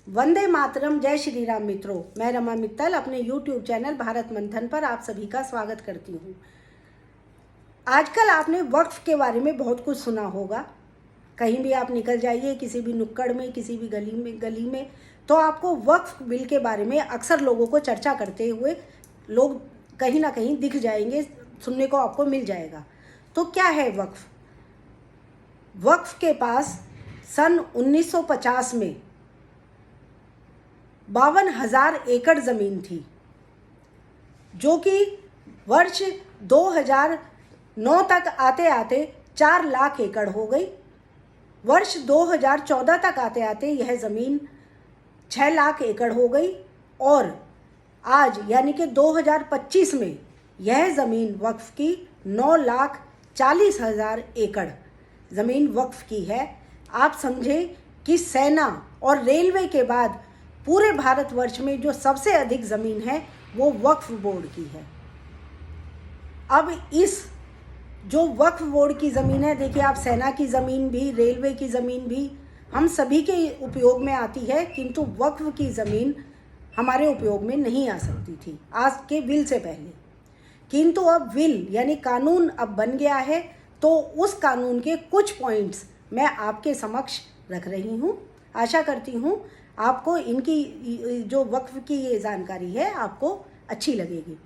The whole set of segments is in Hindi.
वंदे मातरम। जय श्री राम मित्रों, मैं रमा मित्तल अपने YouTube चैनल भारत मंथन पर आप सभी का स्वागत करती हूँ। आजकल आपने वक्फ के बारे में बहुत कुछ सुना होगा। कहीं भी आप निकल जाइए, किसी भी नुक्कड़ में, किसी भी गली में तो आपको वक्फ बिल के बारे में अक्सर लोगों को चर्चा करते हुए लोग कहीं ना कहीं दिख जाएंगे, सुनने को आपको मिल जाएगा। तो क्या है वक्फ? वक्फ के पास सन 1950 में 52,000 एकड़ ज़मीन थी, जो कि वर्ष 2009 तक आते आते 4 लाख एकड़ हो गई। वर्ष 2014 तक आते आते यह ज़मीन 6 लाख एकड़ हो गई और आज यानी कि 2025 में यह ज़मीन वक्फ की 9,40,000 एकड़ ज़मीन वक्फ की है। आप समझें कि सेना और रेलवे के बाद पूरे भारतवर्ष में जो सबसे अधिक ज़मीन है वो वक्फ बोर्ड की है। अब इस जो वक्फ बोर्ड की ज़मीन है, देखिए आप, सेना की ज़मीन भी, रेलवे की ज़मीन भी हम सभी के उपयोग में आती है, किंतु वक्फ की ज़मीन हमारे उपयोग में नहीं आ सकती थी आज के विल से पहले। किंतु अब विल यानी कानून अब बन गया है, तो उस कानून के कुछ पॉइंट्स मैं आपके समक्ष रख रही हूँ। आशा करती हूँ आपको इनकी जो वक्फ की ये जानकारी है आपको अच्छी लगेगी।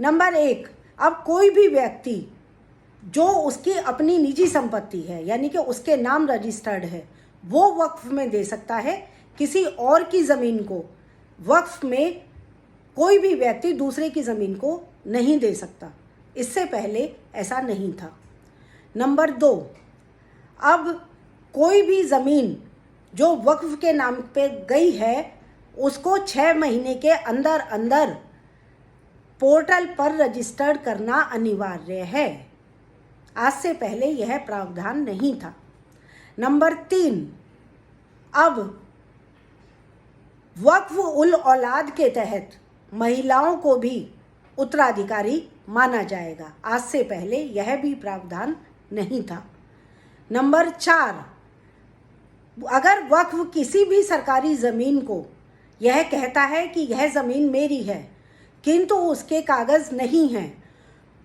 नंबर 1, अब कोई भी व्यक्ति जो उसकी अपनी निजी संपत्ति है यानी कि उसके नाम रजिस्टर्ड है, वो वक्फ में दे सकता है। किसी और की ज़मीन को वक्फ में कोई भी व्यक्ति दूसरे की ज़मीन को नहीं दे सकता। इससे पहले ऐसा नहीं था। नंबर 2, अब कोई भी ज़मीन जो वक्फ के नाम पे गई है उसको 6 महीने के अंदर अंदर पोर्टल पर रजिस्टर्ड करना अनिवार्य है। आज से पहले यह प्रावधान नहीं था। नंबर 3, अब वक्फ उल औलाद के तहत महिलाओं को भी उत्तराधिकारी माना जाएगा। आज से पहले यह भी प्रावधान नहीं था। नंबर 4, अगर वक्फ किसी भी सरकारी ज़मीन को यह कहता है कि यह ज़मीन मेरी है किंतु उसके कागज़ नहीं हैं,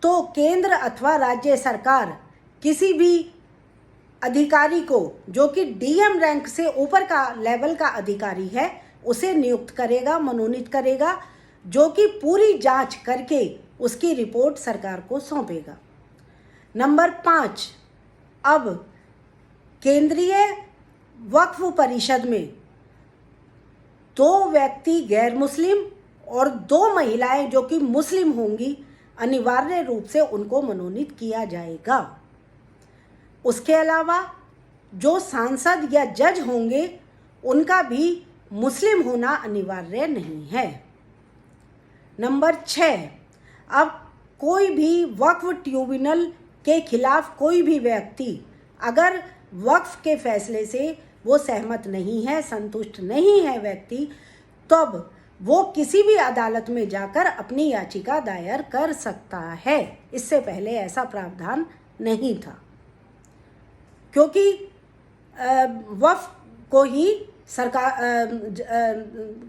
तो केंद्र अथवा राज्य सरकार किसी भी अधिकारी को जो कि डीएम रैंक से ऊपर का लेवल का अधिकारी है उसे नियुक्त करेगा, मनोनीत करेगा, जो कि पूरी जांच करके उसकी रिपोर्ट सरकार को सौंपेगा। नंबर 5, अब केंद्रीय वक्फ परिषद में 2 व्यक्ति गैर मुस्लिम और 2 महिलाएं जो कि मुस्लिम होंगी, अनिवार्य रूप से उनको मनोनीत किया जाएगा। उसके अलावा जो सांसद या जज होंगे उनका भी मुस्लिम होना अनिवार्य नहीं है। नंबर 6, अब कोई भी वक्फ ट्रिब्यूनल के खिलाफ कोई भी व्यक्ति अगर वक्फ के फैसले से वो सहमत नहीं है, संतुष्ट नहीं है व्यक्ति, तब वो किसी भी अदालत में जाकर अपनी याचिका दायर कर सकता है। इससे पहले ऐसा प्रावधान नहीं था, क्योंकि वक्फ को ही सरकार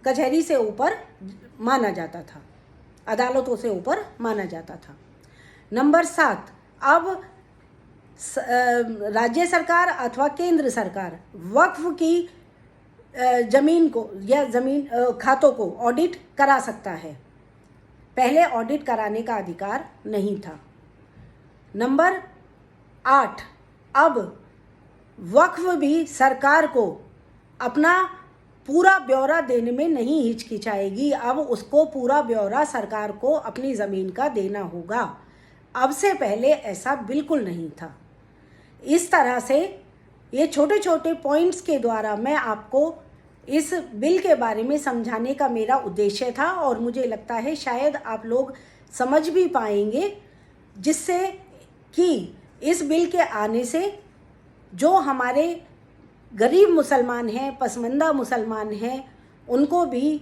कचहरी से ऊपर माना जाता था, अदालतों से ऊपर माना जाता था। नंबर 7, अब राज्य सरकार अथवा केंद्र सरकार वक्फ की ज़मीन को या ज़मीन खातों को ऑडिट करा सकता है। पहले ऑडिट कराने का अधिकार नहीं था। नंबर 8, अब वक्फ भी सरकार को अपना पूरा ब्यौरा देने में नहीं हिचकिचाएगी। अब उसको पूरा ब्यौरा सरकार को अपनी ज़मीन का देना होगा। अब से पहले ऐसा बिल्कुल नहीं था। इस तरह से ये छोटे छोटे पॉइंट्स के द्वारा मैं आपको इस बिल के बारे में समझाने का मेरा उद्देश्य था, और मुझे लगता है शायद आप लोग समझ भी पाएंगे, जिससे कि इस बिल के आने से जो हमारे गरीब मुसलमान हैं, पसमानदा मुसलमान हैं, उनको भी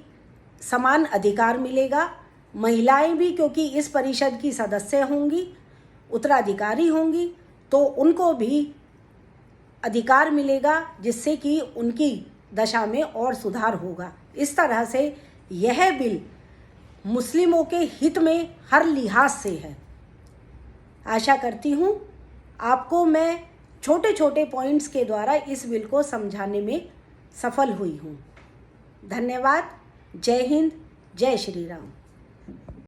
समान अधिकार मिलेगा। महिलाएं भी, क्योंकि इस परिषद की सदस्य होंगी, उत्तराधिकारी होंगी, तो उनको भी अधिकार मिलेगा, जिससे कि उनकी दशा में और सुधार होगा। इस तरह से यह बिल मुस्लिमों के हित में हर लिहाज से है। आशा करती हूँ आपको मैं छोटे छोटे पॉइंट्स के द्वारा इस बिल को समझाने में सफल हुई हूँ। धन्यवाद। जय हिंद, जय श्री राम।